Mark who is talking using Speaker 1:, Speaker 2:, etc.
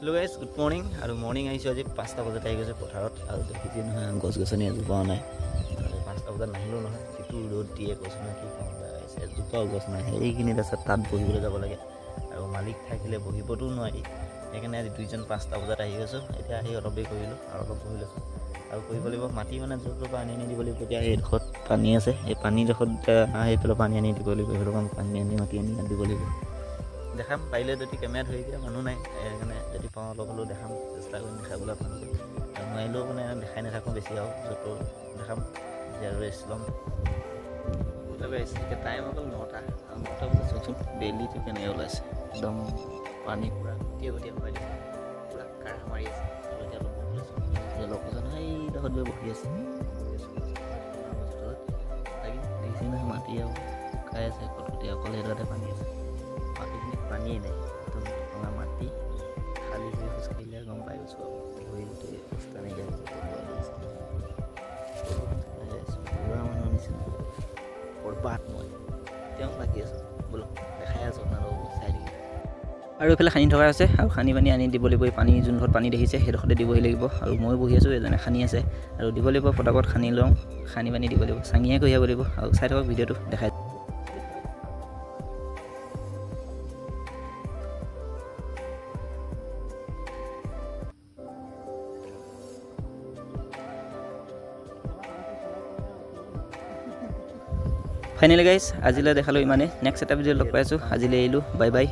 Speaker 1: Hello guys, good morning. আৰু morning আহিছো আজি 5টা বজাত আহি গৈছে পথাৰত আৰু দেখিছে নহয় গছ গছনি এজোপা নাই। 5টা বজাত নাহিলো নহয়, কিটো ৰ'দ দিয়ে গছ না কি কম গাইছে, এজোপাও গছ নাই। এইখিনিত আছে তাত বহিবলৈ যাব লাগে আৰু মালিক থাকিলে বহিবতো নোৱাৰি। সেইকাৰণে আজি দুইজন 5টা বজাত আহি গৈছো। এতিয়া আহি অলপেই কৰিলোঁ আৰু অলপ বহি লৈছোঁ আৰু কৰিব লাগিব মাটি মানে য'ৰ পৰা আনি দিব লাগিব। এতিয়া এইডোখৰত পানী আছে, এই পানীডোখৰত সেইফালে পানী আনি দিব লাগিব, সেইটো কাম পানী আনি মাটি আনি দিব লাগিব। দেখাম পাৰিলে যদি কেমেৰা ধৰি দিয়া মানুহ নাই, সেইকাৰণে যদি পাওঁ অলপ হ'লেও দেখাম, চেষ্টা কৰিম দেখাবলৈ আপোনালোকে। আৰু নোৱাৰিলেও মানে দেখাই নাথাকোঁ বেছি আৰু য'ত দেখাম আৰু ৰেষ্ট ল'ম। এতিয়া টাইম অকল 9টা আৰু 9টা বজাত চাওকচোন বেলিটো কেনেকৈ ওলাইছে, একদম পানী পূৰা গটিয়ে গটিয়ে সোমাই দিছে, পূৰা কাঢ়া মাৰি আছে। আৰু এতিয়া অলপ বহি লৈছোঁ, এতিয়া লগজন এইডোখৰত গৈ বহি আছে লাগি দেখিছে নহয় মাটি আৰু শুকাই আছে কটকটীয়া, অকল সেইডোখৰতে পানী আছে। মাটিখিনিত পানীয়ে নাই, একদম ভঙা মাটি খালী হৈ খোজকাঢ়িলে গম পাই গৈছোঁ আৰু ভৰি গোটেই অৱস্থা নাইকিয়া পুৰা মানুহৰ নিচিনা বৰবাদ। মই তেওঁ লাগি আছোঁ, বোলো দেখাই আছোঁ আপোনালোকক, চাই থাকি। আৰু এইফালে খানি থকা আছে আৰু খানি পানী আনি দিব লাগিব। এই পানী যোনডোখৰত পানী দেখিছে সেইডোখৰতে দিবহি লাগিব। আৰু ময়ো বহি আছোঁ, এজনে খানি আছে আৰু দিব লাগিব। ফটাফট খানি লওঁ, খানি পানী দিব লাগিব, চাঙিয়ে কঢ়িয়াব লাগিব। আৰু চাই থাকক ভিডিঅ'টো দেখাই। ফাইনেলি গাইজ আজিলৈ দেখালোঁ ইমানেই। নেক্সট এটা ভিডিঅ' লগ পাই আছোঁ। আজিলৈ এৰিলোঁ, বাই বাই।